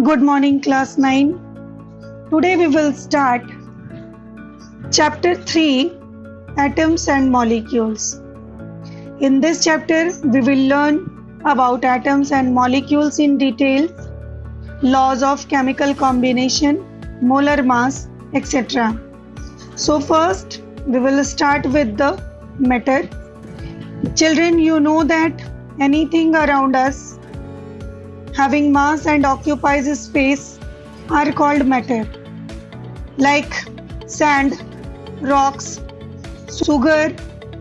Good morning, class 9. Today we will start chapter 3 Atoms and Molecules. In this chapter, we will learn about atoms and molecules in detail, laws of chemical combination, molar mass, etc. So, first, we will start with the matter. Children, you know that anything around us having mass and occupies space are called matter, like sand, rocks, sugar,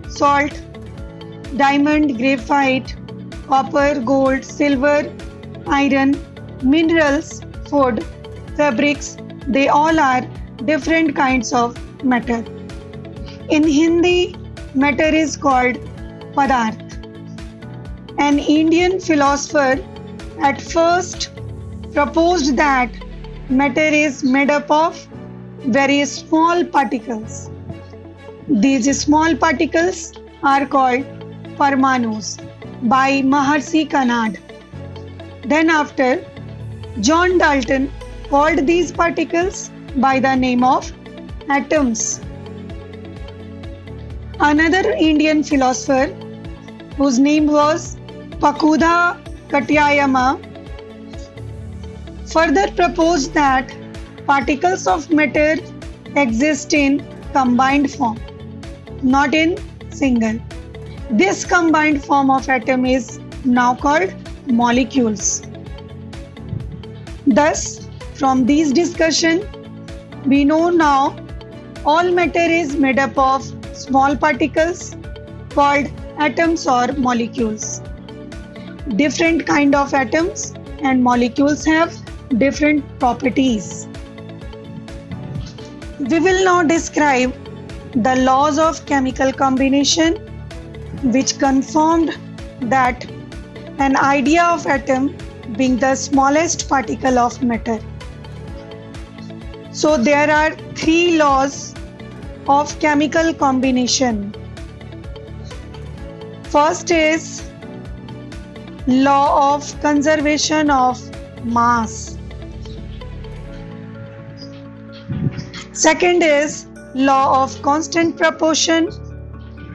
salt, diamond, graphite, copper, gold, silver, iron, minerals, food, fabrics. They all are different kinds of matter. In Hindi, matter is called Padarth. An Indian philosopher at first proposed that matter is made up of very small particles. These small particles are called Parmanus by Maharshi Kanad. Then after, John Dalton called these particles by the name of atoms. Another Indian philosopher whose name was Pakudha Katyayama further proposed that particles of matter exist in combined form, not in single. This combined form of atom is now called molecules. Thus, from these discussion, we know now all matter is made up of small particles called atoms or molecules. Different kind of atoms and molecules have different properties. We will now describe the laws of chemical combination which confirmed that an idea of atom being the smallest particle of matter. So there are three laws of chemical combination. First is law of conservation of mass. Second is law of constant proportion,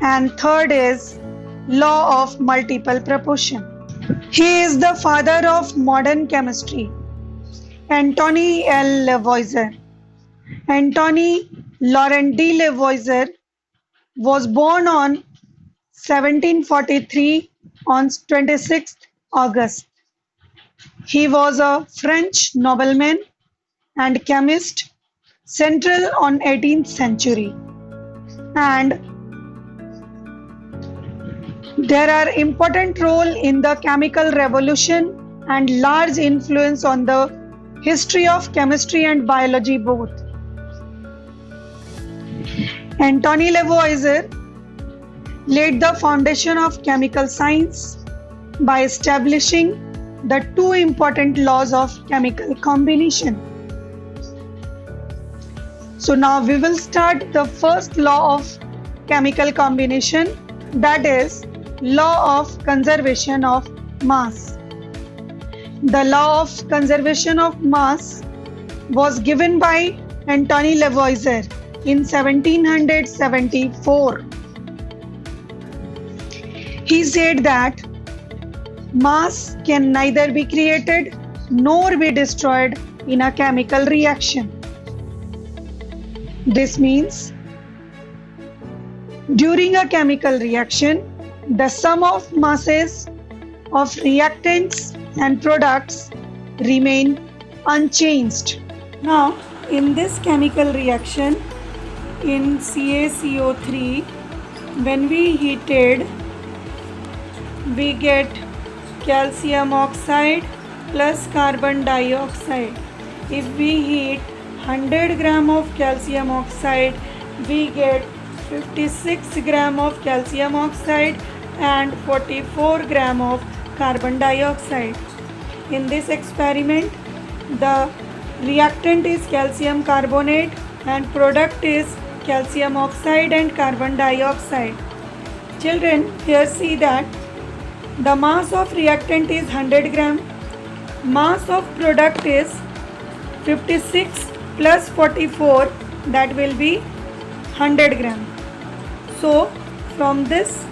and third is law of multiple proportion. He is the father of modern chemistry, Antony L. Lavoisier. Antony Laurent de Lavoisier was born on 1743 on 26th August. He was a French nobleman and chemist central on 18th century, and there are important role in the chemical revolution and large influence on the history of chemistry and biology both. Antony Lavoisier laid the foundation of chemical science by establishing the two important laws of chemical combination. So now we will start the first law of chemical combination, that is law of conservation of mass. The law of conservation of mass was given by Antony Lavoisier in 1774. He said that mass can neither be created nor be destroyed in a chemical reaction. This means during a chemical reaction, the sum of masses of reactants and products remain unchanged. Now, in this chemical reaction, in CaCO3, when we heated, we get calcium oxide plus carbon dioxide. If we heat 100 gram of calcium oxide, we get 56 gram of calcium oxide and 44 gram of carbon dioxide. In this experiment, the reactant is calcium carbonate and product is calcium oxide and carbon dioxide. Children, here see that the mass of reactant is 100 gram mass of product is 56 plus 44, that will be 100 gram. So from this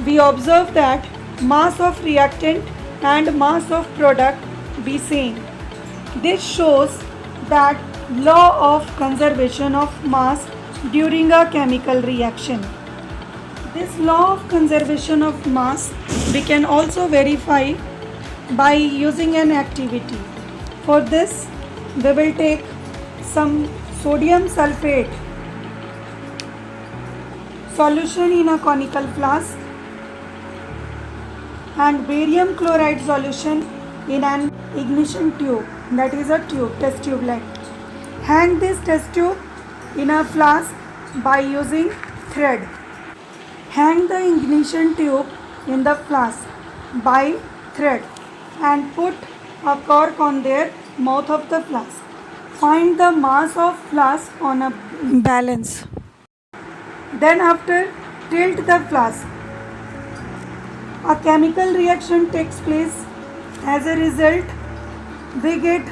we observe that mass of reactant and mass of product be same. This shows that law of conservation of mass during a chemical reaction. This law of conservation of mass we can also verify by using an activity. For this we will take some sodium sulfate solution in a conical flask and barium chloride solution in an ignition tube, that is a tube, test tube like. Hang this test tube in a flask by using thread. Hang the ignition tube in the flask by thread and put a cork on their mouth of the flask. Find the mass of flask on a balance. Then after, tilt the flask. A chemical reaction takes place. As a result, we get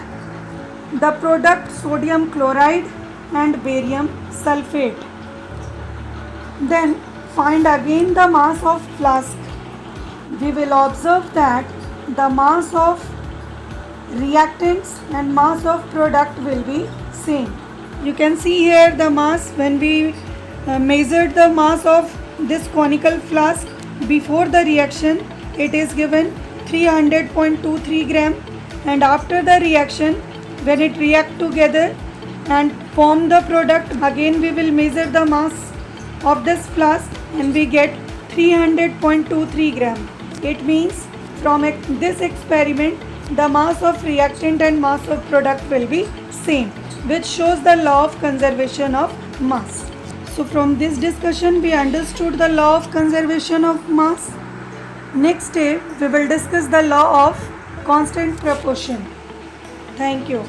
the product sodium chloride and barium sulfate. Then find again the mass of flask. We will observe that the mass of reactants and mass of product will be same. You can see here the mass when we measured the mass of this conical flask before the reaction, it is given 300.23 gram, and after the reaction when it react together and form the product, again we will measure the mass of this flask and we get 300.23 gram. It means from this experiment the mass of reactant and mass of product will be same, which shows the law of conservation of mass. So from this discussion we understood the law of conservation of mass. Next day we will discuss the law of constant proportion. Thank you.